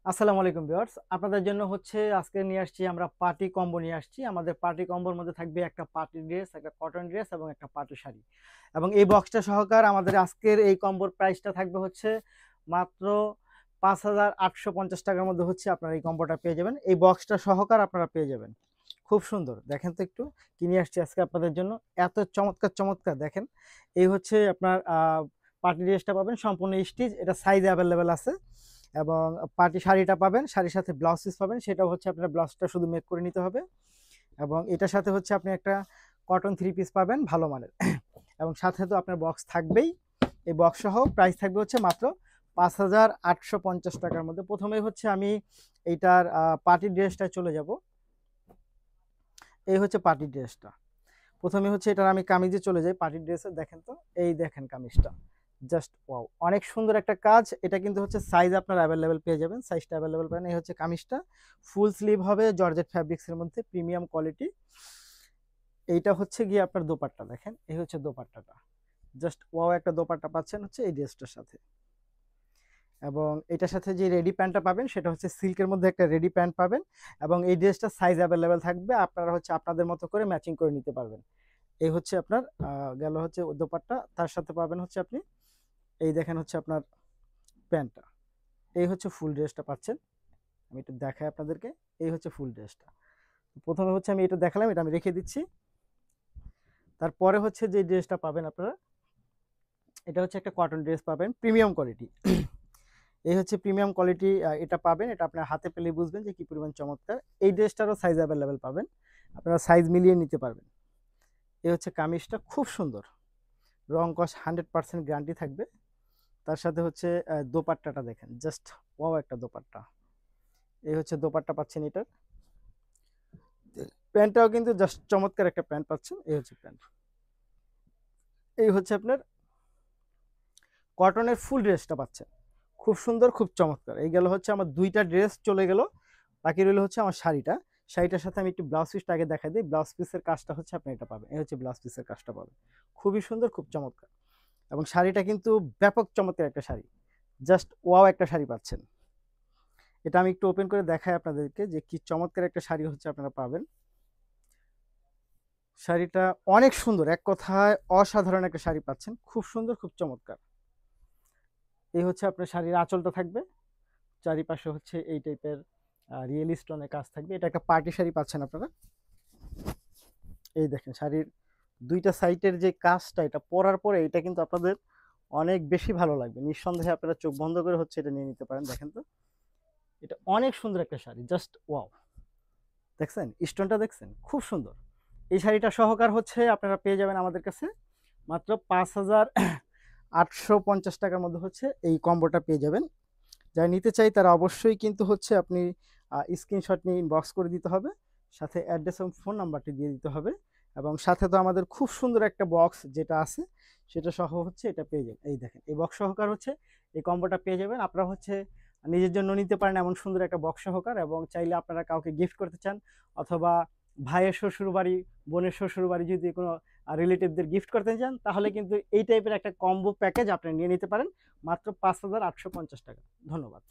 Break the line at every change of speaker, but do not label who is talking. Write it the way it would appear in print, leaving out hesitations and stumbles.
আসসালামু আলাইকুম ভিউয়ার্স, আপনাদের জন্য হচ্ছে আজকে নিয়ে আসছি আমরা পার্টি কম্বো নিয়ে আসছি। আমাদের পার্টি কম্বোর মধ্যে থাকবে একটা পার্টি ড্রেস, একটা কটন ড্রেস এবং একটা পার্টি শাড়ি। এবং এই বক্সটা সহকার আমাদের আজকের এই কম্বোর প্রাইসটা থাকবে হচ্ছে মাত্র 5,850 টাকার মধ্যে হচ্ছে আপনারা এই কম্বোটা পেয়ে যাবেন। এই বক্সটা সহকার আপনারা পেয়ে যাবেন। খুব সুন্দর, দেখেন তো একটু কি নিয়ে আসছি আজকে আপনাদের জন্য। এত চমৎকার চমৎকার দেখেন। এই হচ্ছে আপনার পার্টি ড্রেসটা পাবেন সম্পূর্ণ স্টিচ, এটা সাইজ অ্যাভেলেবেল আছে। এবং পার্টি শাড়িটা পাবেন, শাড়ির সাথে ব্লাউজ পিস পাবেন, সেটাও হচ্ছে আপনার ব্লাউজটা শুধু মেক করে নিতে হবে। এবং এটার সাথে হচ্ছে আপনি একটা কটন থ্রি পিস পাবেন ভালো মানের। এবং সাথে তো আপনার বক্স থাকবেই। এই বক্স সহ প্রাইস থাকবে হচ্ছে মাত্র 5,850 টাকার মধ্যে। প্রথমে হচ্ছে আমি এইটার পার্টি ড্রেসটায় চলে যাব। এই হচ্ছে পার্টি ড্রেসটা। প্রথমে হচ্ছে এটার আমি কামিজে চলে যাই। পার্টি ড্রেসে দেখেন তো, এই দেখেন কামিজটা, জাস্ট ওয়াও, অনেক সুন্দর একটা কাজ। এটা কিন্তু হচ্ছে সাইজ আপনার অ্যাভেলেবেল পেয়ে যাবেন, সাইজটা অ্যাভেলেবেল পাবেন। এই হচ্ছে কামিজটা, ফুল স্লিভ হবে জর্জেট ফ্যাব্রিক্সের মধ্যে, প্রিমিয়াম কোয়ালিটি। এইটা হচ্ছে গিয়ে আপনার দোপাট্টা, দেখেন এই হচ্ছে দোপাট্টাটা, জাস্ট ওয়াও একটা দোপাট্টা পাচ্ছেন হচ্ছে এই ড্রেসটার সাথে। এবং এটার সাথে যে রেডি প্যান্টটা পাবেন সেটা হচ্ছে সিল্কের মধ্যে একটা রেডি প্যান্ট পাবেন। এবং এই ড্রেসটা সাইজ অ্যাভেলেবেল থাকবে, আপনারা হচ্ছে আপনাদের মতো করে ম্যাচিং করে নিতে পারবেন। এই হচ্ছে আপনার গেল হচ্ছে দোপাট্টা, তার সাথে পাবেন হচ্ছে আপনি এই দেখেন হচ্ছে আপনার প্যান্টটা। এই হচ্ছে ফুল ড্রেসটা পাচ্ছেন। আমি একটু দেখাই আপনাদেরকে। এই হচ্ছে ফুল ড্রেসটা। প্রথমে হচ্ছে আমি এটা দেখালাম, এটা আমি রেখে দিচ্ছি। তারপরে হচ্ছে যে ড্রেসটা পাবেন আপনারা, এটা হচ্ছে একটা কটন ড্রেস পাবেন প্রিমিয়াম কোয়ালিটি। এই হচ্ছে প্রিমিয়াম কোয়ালিটি, এটা পাবেন। এটা আপনার হাতে পেলে বুঝবেন যে কি পরিমাণ চমৎকার। এই ড্রেসটারও সাইজ অ্যাভেলেবেল পাবেন, আপনারা সাইজ মিলিয়ে নিতে পারবেন। এই হচ্ছে কামিজটা, খুব সুন্দর, রং কস 100% গ্যারান্টি থাকবে। তার সাথে হচ্ছে দোপাট্টাটা দেখেন, জাস্ট ওয়াও একটা দোপাট্টা। এই হচ্ছে দোপাট্টা পাচ্ছেন এটার। প্যান্টটাও কিন্তু জাস্ট চমৎকার একটা প্যান্ট পাচ্ছেন। এই হচ্ছে প্যান্ট। এই হচ্ছে আপনার কটনের ফুল ড্রেসটা পাচ্ছেন, খুব সুন্দর, খুব চমৎকার। এই গেল হচ্ছে আমার দুইটা ড্রেস চলে গেল, বাকি রইল হচ্ছে আমার শাড়িটা। শাড়িটার সাথে আমি একটু ব্লাউজ পিসটা আগে দেখা দিই। ব্লাউজ পিসের কাজটা হচ্ছে আপনি এটা পাবেন, এই হচ্ছে ব্লাউজ পিসের কাজটা পাবেন, খুবই সুন্দর, খুব চমৎকার। এবং শাড়িটা কিন্তু ব্যাপক চমৎকার একটা শাড়ি, জাস্ট ওয়াও একটা শাড়ি পাচ্ছেন। এটা আমি একটু ওপেন করে দেখাই আপনাদেরকে যে কি চমৎকার একটা শাড়ি হচ্ছে আপনারা পাবেন। শাড়িটা অনেক সুন্দর, এক কথায় অসাধারণ একটা শাড়ি পাচ্ছেন, খুব সুন্দর, খুব চমৎকার। এই হচ্ছে আপনার শাড়ির আঁচলটা থাকবে, চারিপাশে হচ্ছে এই টাইপের রিয়েল স্টোনের কাজ থাকবে। এটা একটা পার্টি শাড়ি পাচ্ছেন আপনারা। এই দেখেন শাড়ির দুইটা সাইডের যে কাজটা, এটা পরার পরে এটা কিন্তু আপনাদের অনেক বেশি ভালো লাগবে। নিঃসন্দেহে আপনারা চোখ বন্ধ করে হচ্ছে এটা নিয়ে নিতে পারেন। দেখেন তো, এটা অনেক সুন্দর একটা শাড়ি, জাস্ট ওয়াও। দেখছেন স্টোনটা, দেখছেন খুব সুন্দর। এই শাড়িটা সহকার হচ্ছে আপনারা পেয়ে যাবেন আমাদের কাছে মাত্র 5,850 টাকার মধ্যে হচ্ছে এই কম্বোটা পেয়ে যাবেন। যারা নিতে চাই তারা অবশ্যই কিন্তু হচ্ছে আপনি স্ক্রিনশট নিয়ে ইনবক্স করে দিতে হবে, সাথে অ্যাড্রেস এবং ফোন নাম্বারটি দিয়ে দিতে হবে। এবং সাথে তো আমাদের খুব সুন্দর একটা বক্স যেটা আছে সেটা সহ হচ্ছে এটা পেয়ে যাবেন। এই দেখেন এই বক্স সহকার হচ্ছে এই কম্বোটা পেয়ে যাবেন। আপনারা হচ্ছে নিজের জন্য নিতে পারেন এমন সুন্দর একটা বক্স সহকার, এবং চাইলে আপনারা কাউকে গিফট করতে চান, অথবা ভাইয়ের শ্বশুর বাড়ি, বোনের শ্বশুর বাড়ি যদি কোনো রিলেটিভদের গিফট করতে চান, তাহলে কিন্তু এই টাইপের একটা কম্বো প্যাকেজ আপনি নিয়ে নিতে পারেন মাত্র 5,850 টাকা। ধন্যবাদ।